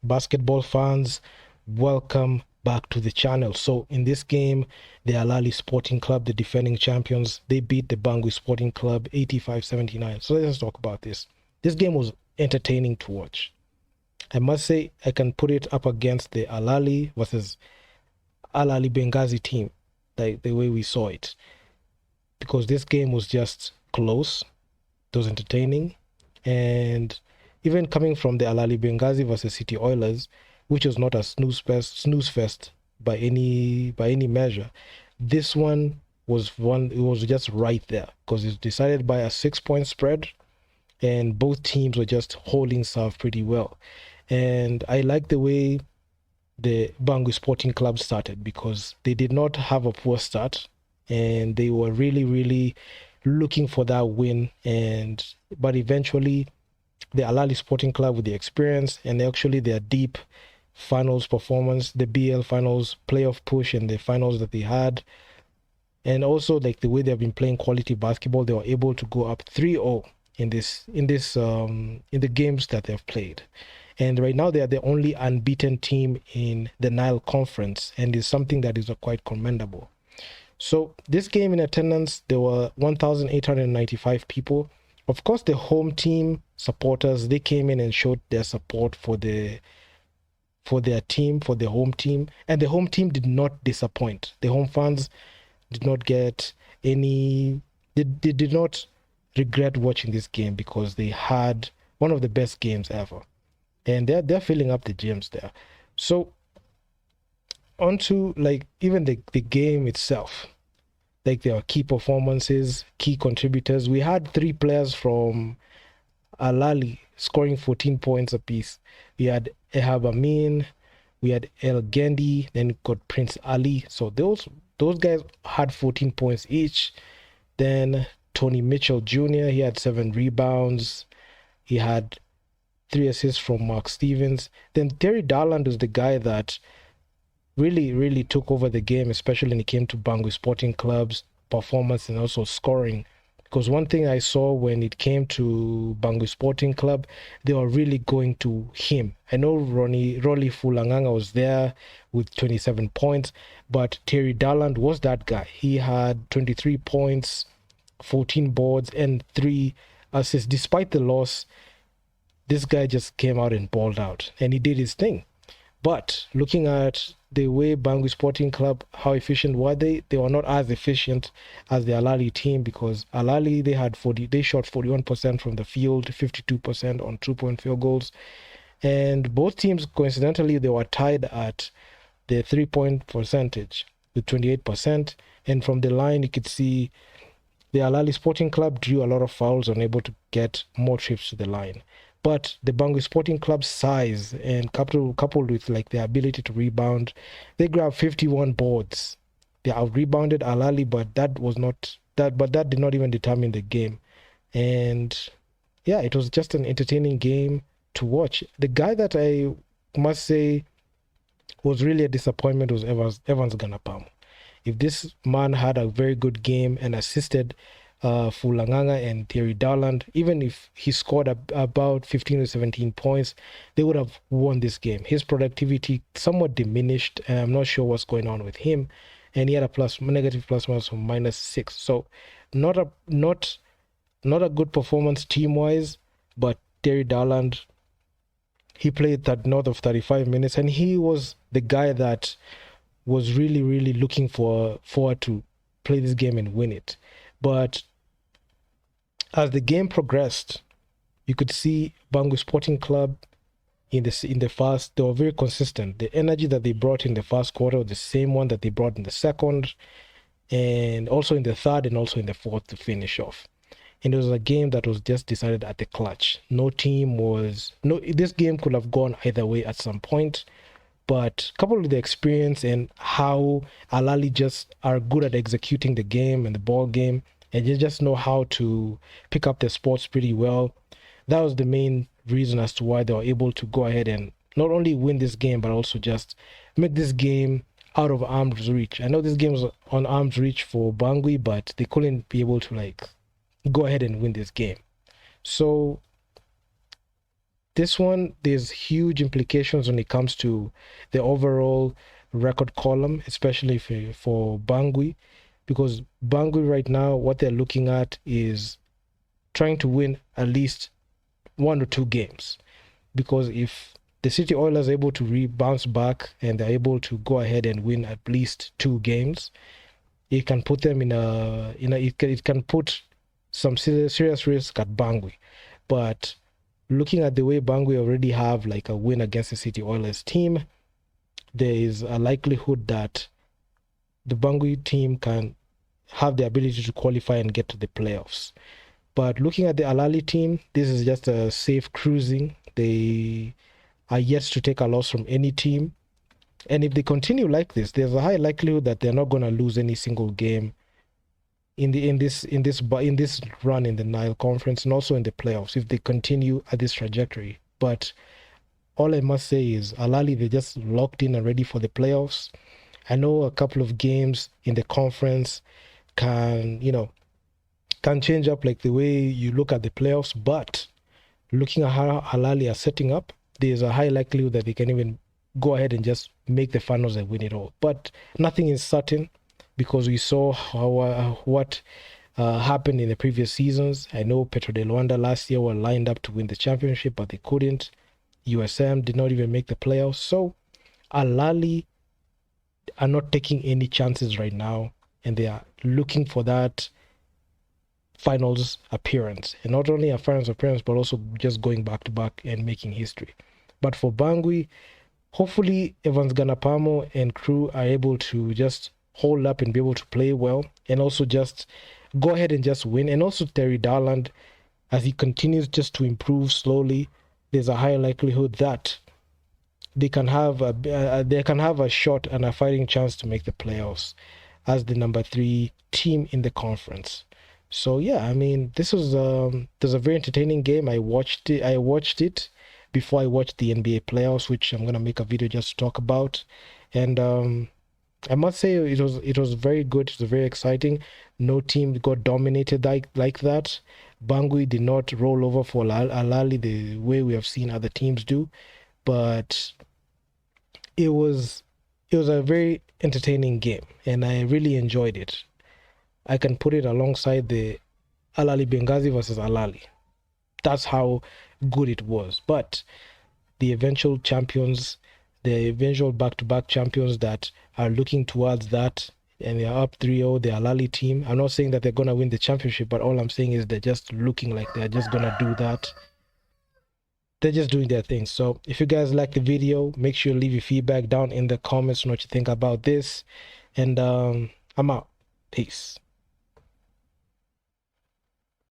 basketball fans, welcome back to the channel. So in this game, the Ahly Sporting Club, the defending champions, they beat the Bangui Sporting Club 85-79. So let's talk about this. This game was entertaining to watch. I must say I can put it up against the Ahly versus Ahly Benghazi team, like the way we saw it, because this game was just close. It was entertaining, and even coming from the Ahly Benghazi versus City Oilers, which was not a snooze fest by any measure, this one was one. It was just right there because it's decided by a 6-point spread, and both teams were just holding serve pretty well. And I like the way the Bangui Sporting Club started because they did not have a poor start, and they were really looking for that win. But eventually the Ahly Sporting Club, with the experience and actually their deep finals performance, the BL finals playoff push and the finals that they had, and also like the way they've been playing quality basketball, they were able to go up 3-0 in the games that they've played. And right now they are the only unbeaten team in the Nile Conference, and is something that is quite commendable. So this game, in attendance, there were 1,895 people. Of course, the home team supporters, they came in and showed their support for their team, for the home team. And the home team did not disappoint. The home fans did not get any... They did not regret watching this game because they had one of the best games ever. And they're filling up the gyms there. So onto like even the game itself. Like there are key performances, key contributors. We had 3 players from Ahly scoring 14 points apiece. We had Ehab Amin, we had El Gendi, then we got Prince Ali. So those guys had 14 points each. Then Tony Mitchell Jr., he had 7 rebounds. He had 3 assists from Mark Stevens. Then Terry Darland was the guy that really took over the game, especially when it came to Bangui Sporting Club's performance and also scoring. Because one thing I saw when it came to Bangui Sporting Club, they were really going to him. I know Rolly Fulanganga was there with 27 points, but Terry Darland was that guy. He had 23 points, 14 boards, and 3 assists. Despite the loss, this guy just came out and balled out, and he did his thing. But looking at the way Bangui Sporting Club, how efficient were they? They were not as efficient as the Ahly team, because Ahly, they shot 41% from the field, 52% on 2-point field goals. And both teams, coincidentally, they were tied at the 3-point percentage with 28%. And from the line, you could see the Ahly Sporting Club drew a lot of fouls, unable to get more trips to the line. But the Bangui Sporting Club's size and coupled with like their ability to rebound, they grabbed 51 boards. They out-rebounded Ahly, but that did not even determine the game. And yeah, it was just an entertaining game to watch. The guy that I must say was really a disappointment was Evans Ganapam. If this man had a very good game and assisted Fulanganga and Thierry Darland, even if he scored about 15 to 17 points, they would have won this game. His productivity somewhat diminished, and I'm not sure what's going on with him. And he had a negative plus minus of -6. So not a good performance team-wise, but Thierry Darland, he played that north of 35 minutes, and he was the guy that was really looking forward to play this game and win it. But as the game progressed, you could see Bangui Sporting Club in the first, they were very consistent. The energy that they brought in the first quarter was the same one that they brought in the second, and also in the third, and also in the fourth to finish off. And it was a game that was just decided at the clutch. This game could have gone either way at some point. But coupled with the experience and how Ahly just are good at executing the game and the ball game, and you just know how to pick up their sports pretty well, that was the main reason as to why they were able to go ahead and not only win this game, but also just make this game out of arm's reach. I know this game was on arm's reach for Bangui, but they couldn't be able to like go ahead and win this game. So this one, there's huge implications when it comes to the overall record column, especially for Bangui, because Bangui right now, what they're looking at is trying to win at least 1 or 2 games. Because if the City Oilers are able to bounce back and they're able to go ahead and win at least 2 games, it can put them it can put some serious risk at Bangui. But looking at the way Bangui already have like a win against the City Oilers team, there is a likelihood that the Bangui team can have the ability to qualify and get to the playoffs. But looking at the Ahly team, this is just a safe cruising. They are yet to take a loss from any team. And if they continue like this, there's a high likelihood that they're not going to lose any single game in this run in the Nile Conference and also in the playoffs if they continue at this trajectory. But all I must say is Ahly, they're just locked in and ready for the playoffs. I know a couple of games in the conference can change up like the way you look at the playoffs, but looking at how Ahly are setting up, there's a high likelihood that they can even go ahead and just make the finals and win it all. But nothing is certain because we saw what happened in the previous seasons. I know Petro de Luanda last year were lined up to win the championship, but they couldn't. USM did not even make the playoffs. So Ahly are not taking any chances right now, and they are looking for that finals appearance, and not only a finals appearance but also just going back to back and making history. But for Bangui, hopefully Evans Ganapamo and crew are able to just hold up and be able to play well and also just go ahead and just win. And also Terry Darland, as he continues just to improve slowly, there's a high likelihood that they can have a shot and a fighting chance to make the playoffs as the number 3 team in the conference. So yeah, I mean, this was a very entertaining game. I watched it before I watched the NBA playoffs, which I'm gonna make a video just to talk about. And I must say it was very good. It was very exciting. No team got dominated like that. Bangui did not roll over for Ahly the way we have seen other teams do, but it was a very entertaining game, and I really enjoyed it. I can put it alongside the Ahly Benghazi versus Ahly. That's how good it was. But the eventual champions, the eventual back-to-back champions that are looking towards that, and they're up 3-0, the Ahly team. I'm not saying that they're going to win the championship, but all I'm saying is they're just looking like they're just going to do that. They're just doing their thing. So if you guys like the video, make sure you leave your feedback down in the comments on what you think about this. And I'm out. Peace.